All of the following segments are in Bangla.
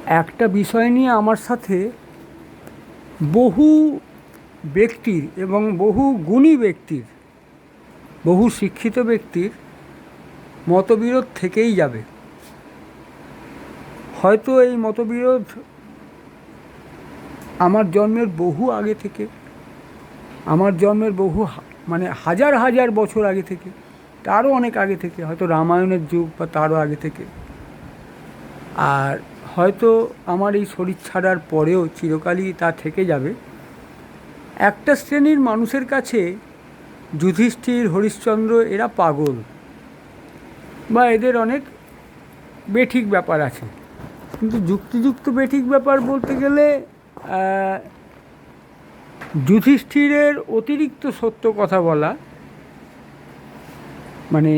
একটা বিষয় নিয়ে আমার সাথে বহু ব্যক্তির এবং বহু গুণী ব্যক্তির, বহু শিক্ষিত ব্যক্তির মতবিরোধ থেকেই যাবে। হয়তো এই মতবিরোধ আমার জন্মের বহু আগে থেকে, আমার জন্মের বহু মানে হাজার হাজার বছর আগে থেকে, তারও অনেক আগে থেকে, হয়তো রামায়ণের যুগ বা তারও আগে থেকে। আর হয়তো আমার এই শরীর ছাড়ার পরেও চিরকালই তা থেকে যাবে। একটা শ্রেণীর মানুষের কাছে যুধিষ্ঠির, হরিশ্চন্দ্র এরা পাগল, বা এদের অনেক বেঠিক ব্যাপার আছে। কিন্তু যুক্তিযুক্ত বেঠিক ব্যাপার বলতে গেলে যুধিষ্ঠিরের অতিরিক্ত সত্য কথা বলা, মানে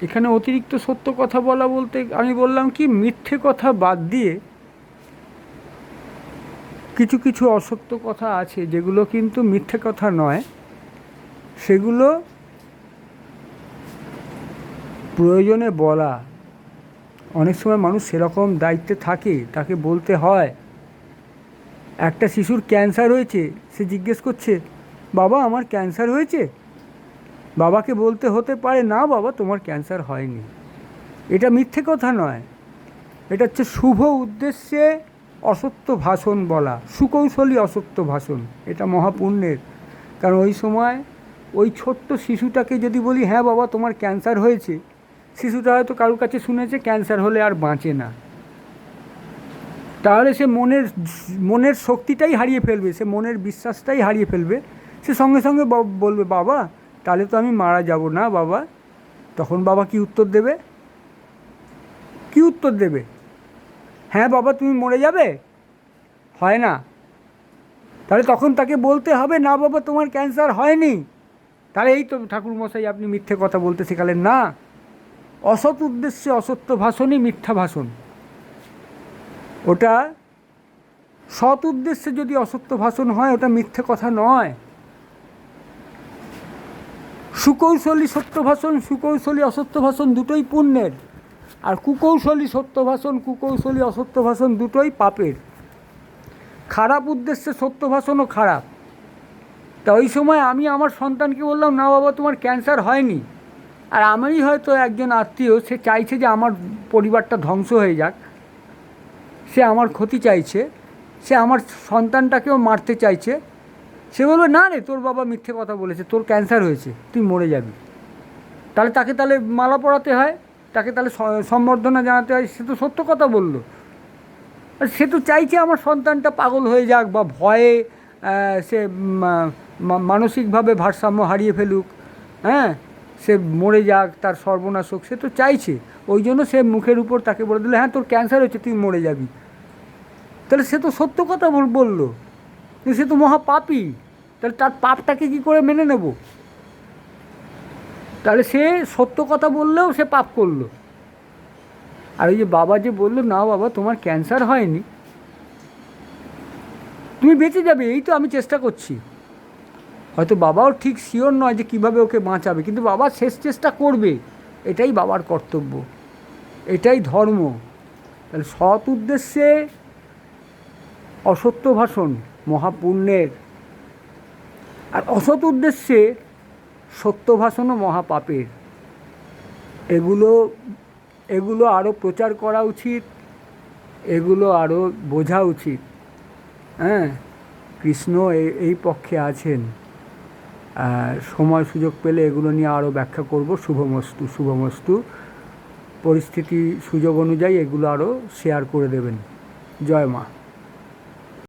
এখানে অতিরিক্ত সত্য কথা বলা বলতে আমি বললাম কি, মিথ্যে কথা বাদ দিয়ে কিছু কিছু অসত্য কথা আছে যেগুলো কিন্তু মিথ্যে কথা নয়, সেগুলো প্রয়োজনে বলা। অনেক সময় মানুষ সেরকম দায়িত্বে থাকে, তাকে বলতে হয়। একটা শিশুর ক্যান্সার হয়েছে, সে জিজ্ঞেস করছে, বাবা আমার ক্যান্সার হয়েছে? বাবাকে বলতে হতে পারে, না বাবা তোমার ক্যান্সার হয়নি। এটা মিথ্যে কথা নয়, এটা হচ্ছে শুভ উদ্দেশ্যে অসত্য ভাষণ বলা, সুকৌশলী অসত্য ভাষণ। এটা মহাপুণ্যের। কারণ ওই সময় ওই ছোট্ট শিশুটাকে যদি বলি, হ্যাঁ বাবা তোমার ক্যান্সার হয়েছে, শিশুটা হয়তো কারোর কাছে শুনেছে ক্যান্সার হলে আর বাঁচে না, তাহলে সে মনের শক্তিটাই হারিয়ে ফেলবে, সে মনের বিশ্বাসটাই হারিয়ে ফেলবে। সে সঙ্গে সঙ্গে বলবে, বাবা তাহলে তো আমি মারা যাব না বাবা। তখন বাবা কি উত্তর দেবে? কি উত্তর দেবে? হ্যাঁ বাবা তুমি মরে যাবে? হয় না। তাহলে তখন তাকে বলতে হবে, না বাবা তোমার ক্যান্সার হয়নি। তাহলে এই তো ঠাকুরমশাই আপনি মিথ্যে কথা বলতে শেখালেন। না, অসৎ উদ্দেশ্যে অসত্য ভাষণই মিথ্যা ভাষণ। ওটা সৎ উদ্দেশ্যে যদি অসত্য ভাষণ হয়, ওটা মিথ্যে কথা নয়। সুকৌশলী সত্য ভাষণ, সুকৌশলী অসত্য ভাষণ দুটোই পুণ্যের। আর কুকৌশলী সত্য ভাষণ, কুকৌশলী অসত্য ভাষণ দুটোই পাপের। খারাপ উদ্দেশ্যে সত্য ভাষণও খারাপ। তা ওই সময় আমি আমার সন্তানকে বললাম, না বাবা তোমার ক্যান্সার হয়নি, আর আমারই হয়তো একজন আত্মীয়, সে চাইছে যে আমার পরিবারটা ধ্বংস হয়ে যাক, সে আমার ক্ষতি চাইছে, সে আমার সন্তানটাকেও মারতে চাইছে। সে বলবে, না রে তোর বাবা মিথ্যে কথা বলেছে, তোর ক্যান্সার হয়েছে, তুই মরে যাবি। তাহলে তাকে মালা পরাতে হয়, তাকে তাহলে সম্বর্ধনা জানাতে হয়। সে তো সত্য কথা বললো। সে তো চাইছে আমার সন্তানটা পাগল হয়ে যাক, বা ভয়ে সে মানসিকভাবে ভারসাম্য হারিয়ে ফেলুক, হ্যাঁ, সে মরে যাক, তার সর্বনাশ হোক, সে তো চাইছে। ওই জন্য সে মুখের উপর তাকে বলে দিল, হ্যাঁ তোর ক্যান্সার হয়েছে, তুই মরে যাবি। তাহলে সে তো সত্য কথা বললো, সে তো মহাপাপী। তাহলে তার পাপটাকে কী করে মেনে নেব? তাহলে সে সত্য কথা বললেও সে পাপ করলো। আর ওই যে বাবা যে বললো, না বাবা তোমার ক্যান্সার হয়নি, তুমি বেঁচে যাবে, এই তো আমি চেষ্টা করছি। হয়তো বাবাও ঠিক শিওর নয় যে কীভাবে ওকে বাঁচাবে, কিন্তু বাবা শেষ চেষ্টা করবে। এটাই বাবার কর্তব্য, এটাই ধর্ম। তাহলে সৎ উদ্দেশ্যে অসত্য ভাষণ মহাপুণ্যের, আর অসৎ উদ্দেশ্যে সত্য ভাষণও মহাপাপের। এগুলো আরও প্রচার করা উচিত, এগুলো আরও বোঝা উচিত। হ্যাঁ, কৃষ্ণ এই পক্ষে আছেন। সময় সুযোগ পেলে এগুলো নিয়ে আরও ব্যাখ্যা করব। শুভমস্তু, শুভমস্তু। পরিস্থিতি সুযোগ অনুযায়ী এগুলো আরও শেয়ার করে দেবেন। জয় মা।